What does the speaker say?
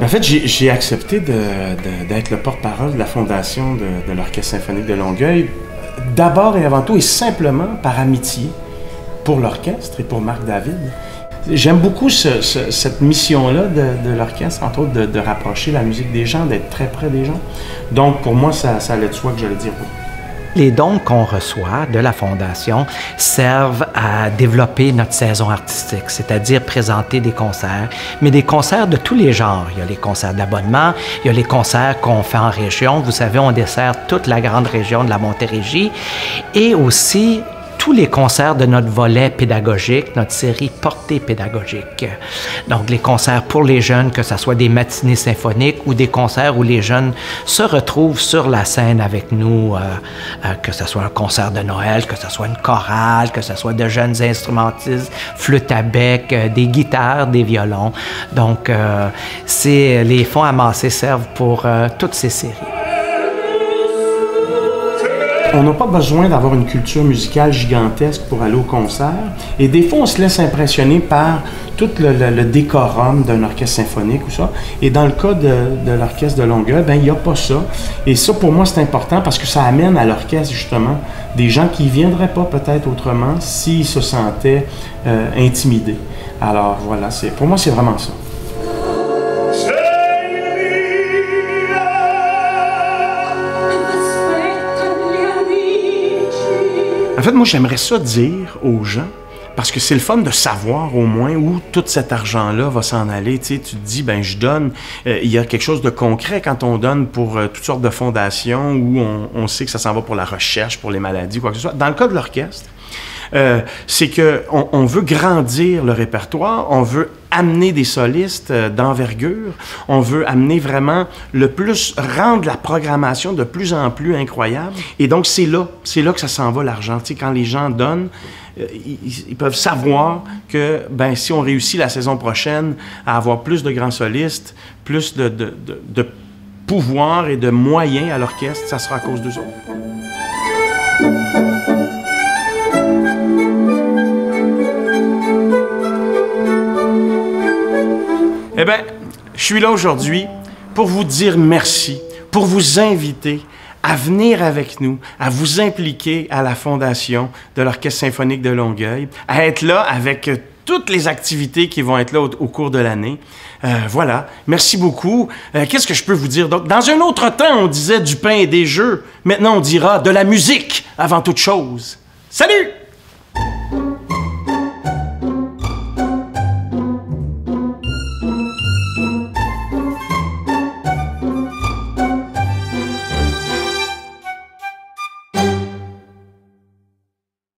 En fait, j'ai accepté d'être le porte-parole de la fondation de l'Orchestre symphonique de Longueuil, d'abord et avant tout, et simplement par amitié pour l'orchestre et pour Marc David. J'aime beaucoup cette mission-là de l'orchestre, entre autres, de rapprocher la musique des gens, d'être très près des gens. Donc, pour moi, ça allait de soi que j'allais dire oui. Les dons qu'on reçoit de la Fondation servent à développer notre saison artistique, c'est-à-dire présenter des concerts, mais des concerts de tous les genres. Il y a les concerts d'abonnement, il y a les concerts qu'on fait en région. Vous savez, on dessert toute la grande région de la Montérégie et aussi tous les concerts de notre volet pédagogique, notre série Portée pédagogique. Donc, les concerts pour les jeunes, que ce soit des matinées symphoniques ou des concerts où les jeunes se retrouvent sur la scène avec nous, que ce soit un concert de Noël, que ce soit une chorale, que ce soit de jeunes instrumentistes, flûte à bec, des guitares, des violons. Donc, les fonds amassés servent pour toutes ces séries. On n'a pas besoin d'avoir une culture musicale gigantesque pour aller au concert. Et des fois, on se laisse impressionner par tout le décorum d'un orchestre symphonique ou ça. Et dans le cas de l'orchestre de Longueuil, ben il n'y a pas ça. Et ça, pour moi, c'est important parce que ça amène à l'orchestre, justement, des gens qui ne viendraient pas peut-être autrement s'ils se sentaient intimidés. Alors voilà, pour moi, c'est vraiment ça. En fait, moi, j'aimerais ça dire aux gens, parce que c'est le fun de savoir au moins où tout cet argent-là va s'en aller. Tu sais, tu te dis, ben je donne. Il y a quelque chose de concret quand on donne pour toutes sortes de fondations où on sait que ça s'en va pour la recherche, pour les maladies, quoi que ce soit. Dans le cas de l'orchestre, c'est qu'on veut grandir le répertoire, on veut amener des solistes d'envergure, on veut amener vraiment rendre la programmation de plus en plus incroyable. Et donc, c'est là que ça s'en va l'argent. Tu sais, quand les gens donnent, ils peuvent savoir que ben, si on réussit la saison prochaine à avoir plus de grands solistes, plus de pouvoir et de moyens à l'orchestre, ça sera à cause d'eux autres. Eh bien, je suis là aujourd'hui pour vous dire merci, pour vous inviter à venir avec nous, à vous impliquer à la fondation de l'Orchestre symphonique de Longueuil, à être là avec toutes les activités qui vont être là au cours de l'année. Voilà, merci beaucoup. Qu'est-ce que je peux vous dire? Donc, dans un autre temps, on disait du pain et des jeux. Maintenant, on dira de la musique avant toute chose. Salut!